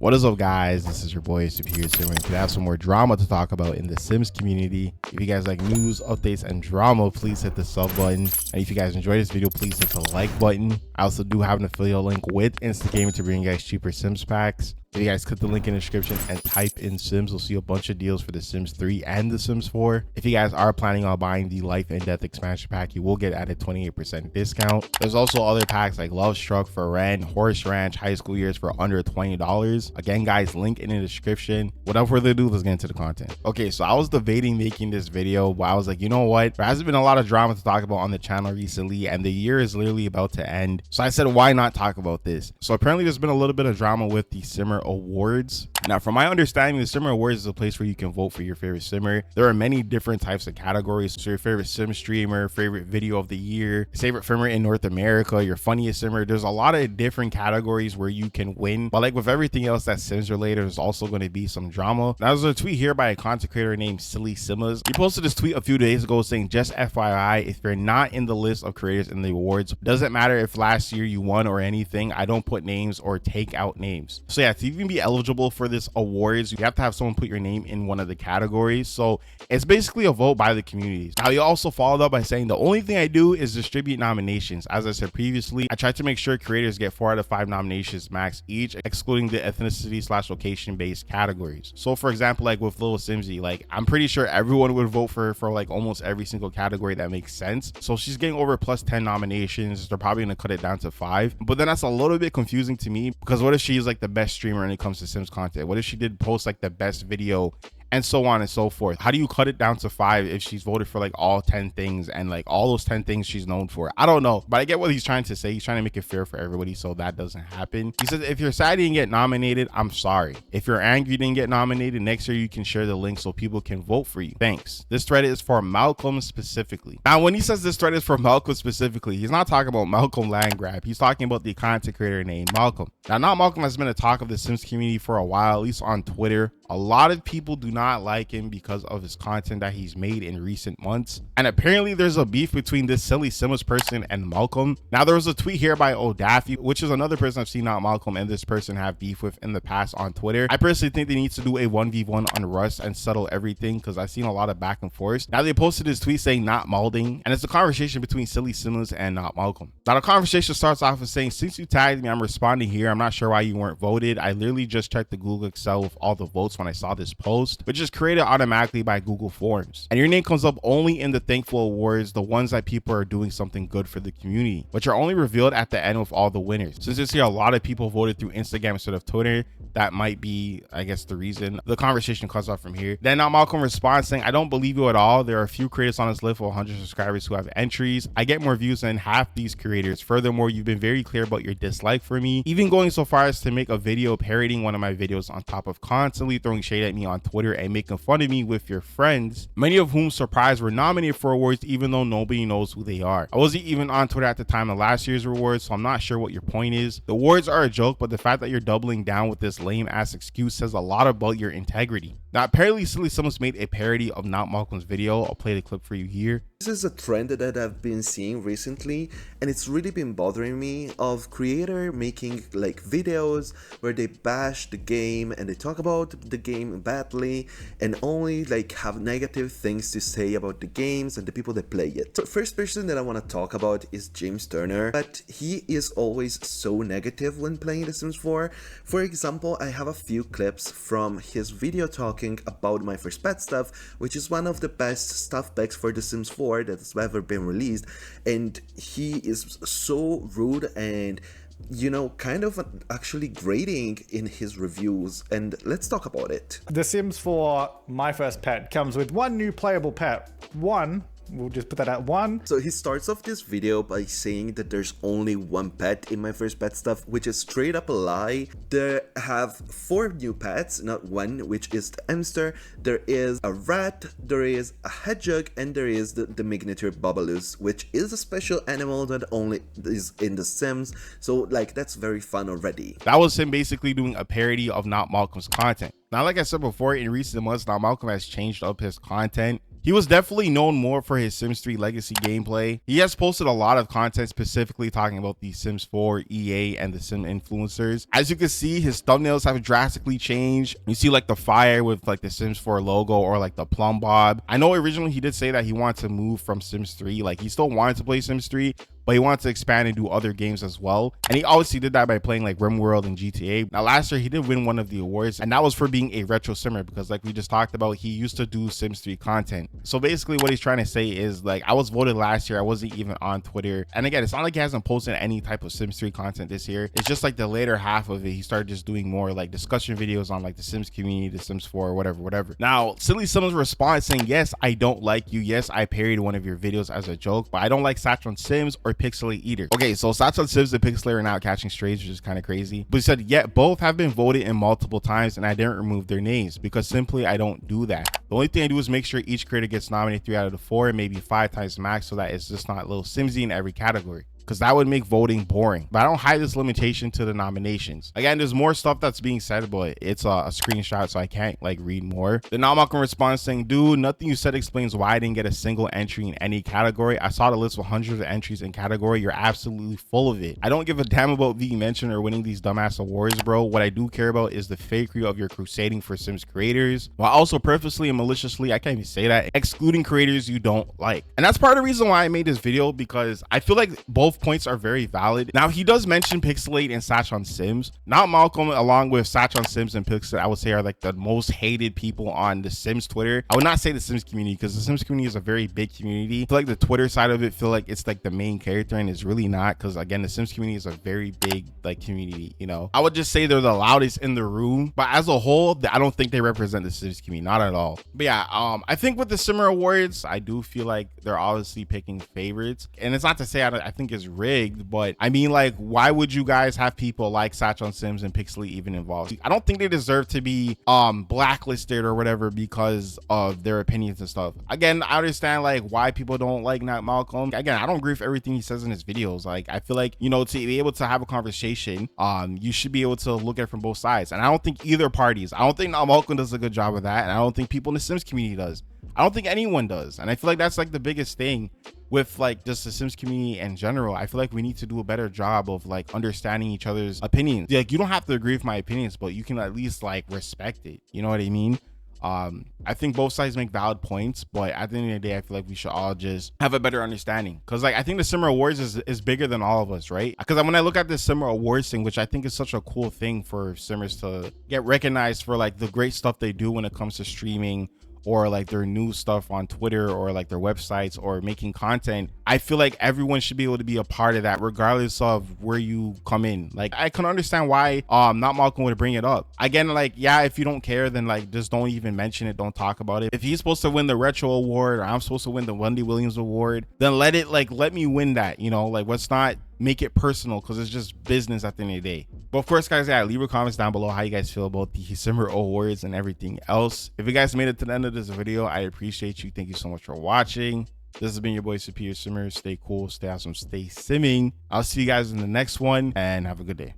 What is up, guys? This is your boy Superior Sim, and today I have some more drama to talk about in the Sims community. If you guys like news, updates, and drama, please hit the sub button. And if you guys enjoyed this video, please hit the like button. I also do have an affiliate link with Instagaming to bring you guys cheaper Sims packs. If you guys click the link in the description and type in Sims, you'll see a bunch of deals for the Sims 3 and the Sims 4. If you guys are planning on buying the Life and Death expansion pack, you will get at a 28% discount. There's also other packs like Love Struck for rent, Horse Ranch, High School Years for under $20. Again, guys, link in the description. Without further ado, let's get into the content. Okay, so I was debating making this video, but I was like, you know what? There hasn't been a lot of drama to talk about on the channel recently, and the year is literally about to end. So I said, why not talk about this? So apparently there's been a little bit of drama with the Simmer Awards. Now, from my understanding, the Simmer Awards is a place where you can vote for your favorite Simmer. There are many different types of categories. So your favorite Sim streamer, favorite video of the year, favorite Simmer in North America, your funniest Simmer. There's a lot of different categories where you can win. But like with everything else that's Sims related, there's also going to be some drama. Now, there's a tweet here by a content creator named Simus. He posted this tweet a few days ago saying, just FYI, if you're not in the list of creators in the awards, doesn't matter if last year you won or anything, I don't put names or take out names. So yeah, to even be eligible for this awards, you have to have someone put your name in one of the categories. So it's basically a vote by the communities. Now, he also followed up by saying, the only thing I do is distribute nominations. As I said previously, I try to make sure creators get 4 out of 5 nominations max each, excluding the ethnicity/location based categories. So for example, like with Little Simsy, like I'm pretty sure everyone would vote for like almost every single category that makes sense. So she's getting over plus 10 nominations. They're probably gonna cut it down to 5, but then that's a little bit confusing to me, because what if she's like the best streamer when it comes to Sims content? What if she did post like the best video and so on and so forth? How do you cut it down to 5 if she's voted for like all 10 things and like all those 10 things she's known for? I don't know, but I get what he's trying to say. He's trying to make it fair for everybody so that doesn't happen. He says, if you're sad you didn't get nominated, I'm sorry. If you're angry you didn't get nominated, next year you can share the link so people can vote for you. Thanks. This thread is for Malcolm specifically. Now, when he says this thread is for Malcolm specifically, he's not talking about Malcolm Landgrab. He's talking about the content creator named Malcolm. Now, not Malcolm has been a talk of the Sims community for a while, at least on Twitter. A lot of people do not like him because of his content that he's made in recent months. And apparently there's a beef between this silly Simus person and Malcolm. Now, there was a tweet here by O'Daffy, which is another person I've seen not Malcolm and this person have beef with in the past on Twitter. I personally think they need to do a 1v1 on Rust and settle everything, because I've seen a lot of back and forth. Now, they posted this tweet saying not molding, and it's a conversation between silly Simus and not Malcolm. Now, the conversation starts off with saying, since you tagged me, I'm responding here. I'm not sure why you weren't voted. I literally just checked the Google Excel with all the votes when I saw this post, which is created automatically by Google Forms, and your name comes up only in the thankful awards, the ones that people are doing something good for the community, which are only revealed at the end with all the winners. Since this year a lot of people voted through Instagram instead of Twitter, that might be, I guess, the reason. The conversation cuts off from here. Then now Malcolm responds saying, I don't believe you at all. There are a few creators on this list of 100 subscribers who have entries. I get more views than half these creators. Furthermore, you've been very clear about your dislike for me, even going so far as to make a video parodying one of my videos, on top of constantly throwing shade at me on Twitter and making fun of me with your friends, many of whom, surprised, were nominated for awards even though nobody knows who they are. I wasn't even on Twitter at the time of last year's awards, so I'm not sure what your point is. The awards are a joke, but the fact that you're doubling down with this lame ass excuse says a lot about your integrity. Now, apparently silly Simus made a parody of not Malcolm's video. I'll play the clip for you here. This is a trend that I've been seeing recently, and it's really been bothering me, of creator making like videos where they bash the game and they talk about the game badly and only like have negative things to say about the games and the people that play it. So first person that I want to talk about is James Turner, but he is always so negative when playing The Sims 4. For example, I have a few clips from his video talking about My First Pet Stuff, which is one of the best stuff packs for The Sims 4 that has ever been released, and he is so rude and, you know, kind of actually grading in his reviews, and let's talk about it. The Sims 4 My First Pet comes with one new playable pet. We'll just put that at 1. So he starts off this video by saying that there's only 1 pet in My First Pet Stuff, which is straight up a lie. There have 4 new pets, not 1, which is the hamster. There is a rat, there is a hedgehog, and there is the miniature Bubbaloo, which is a special animal that only is in The Sims. So like, that's very fun already. That was him basically doing a parody of not Malcolm's content. Now, like I said before, in recent months, now Malcolm has changed up his content. He was definitely known more for his Sims 3 legacy gameplay. He has posted a lot of content specifically talking about the Sims 4, EA, and the Sim influencers. As you can see, his thumbnails have drastically changed. You see like the fire with like the Sims 4 logo, or like the plumb bob. I know originally he did say that he wanted to move from Sims 3. Like he still wanted to play Sims 3, but he wanted to expand and do other games as well. And he obviously did that by playing like RimWorld and GTA. Now last year he did win one of the awards, and that was for being a retro simmer, because like we just talked about, he used to do Sims 3 content. So basically what he's trying to say is like, I was voted last year, I wasn't even on Twitter. And again, it's not like he hasn't posted any type of Sims 3 content this year. It's just like the later half of it, he started just doing more like discussion videos on like the Sims community, the Sims 4, whatever. Now Silly Sims responds saying, yes, I don't like you. Yes, I parodied one of your videos as a joke, but I don't like Satchel Sims or Pixelate either. Okay, so Satchel Sims and Pixelate are now catching strays, which is kind of crazy. But he said, yet both have been voted in multiple times, and I didn't remove their names because simply I don't do that. The only thing I do is make sure each creator gets nominated 3 out of the 4, and maybe 5 times max, so that it's just not little Simsy in every category, because that would make voting boring. But I don't hide this limitation to the nominations. Again, there's more stuff that's being said, but it's a screenshot, so I can't like read more. The Namakon responds saying, dude, nothing you said explains why I didn't get a single entry in any category. I saw the list with hundreds of entries in category. You're absolutely full of it. I don't give a damn about being mentioned or winning these dumbass awards, bro. What I do care about is the fakery of your crusading for Sims creators, while also purposely and maliciously, I can't even say that, excluding creators you don't like. And that's part of the reason why I made this video, because I feel like both points are very valid. Now he does mention Pixelate and Satchel Sims. Not Malcolm, along with Satchel Sims and Pixelate, I would say are like the most hated people on the Sims Twitter. I would not say the Sims community, because the Sims community is a very big community. I feel like the Twitter side of it feel like it's like the main character, and it's really not, because again, the Sims community is a very big like community, you know. I would just say they're the loudest in the room, but as a whole, I don't think they represent the Sims community, not at all. But yeah, I think with the Simmer Awards, I do feel like they're obviously picking favorites, and it's not to say I think it's rigged, but I mean, like, why would you guys have people like Satchel Sims and Pixelate even involved? I don't think they deserve to be blacklisted or whatever because of their opinions and stuff. Again, I understand like why people don't like Not Malcolm. Again, I don't agree with everything he says in his videos. Like, I feel like, you know, to be able to have a conversation, you should be able to look at it from both sides. And I don't think either parties, I don't think Not Malcolm does a good job of that, and I don't think people in the Sims community does. I don't think anyone does. And I feel like that's like the biggest thing with like just the Sims community in general. I feel like we need to do a better job of like understanding each other's opinions. Like, you don't have to agree with my opinions, but you can at least like respect it. You know what I mean? I think both sides make valid points, but at the end of the day, I feel like we should all just have a better understanding, because like I think the Simmer Awards is bigger than all of us, right? Because when I look at this Simmer Awards thing, which I think is such a cool thing for Simmers to get recognized for like the great stuff they do when it comes to streaming, or like their new stuff on Twitter, or like their websites, or making content, I feel like everyone should be able to be a part of that regardless of where you come in. Like, I can understand why Not Malcolm would bring it up. Again, like, yeah, if you don't care, then like just don't even mention it, don't talk about it. If he's supposed to win the Retro Award, or I'm supposed to win the Wendy Williams Award, then let me win that, you know. Like, let's not make it personal, because it's just business at the end of the day. But of course, guys, yeah, leave your comments down below how you guys feel about the Simmer Awards and everything else. If you guys made it to the end of this video, I appreciate you. Thank you so much for watching. This has been your boy Superior Simmer. Stay cool, stay awesome, stay simming. I'll see you guys in the next one, and have a good day.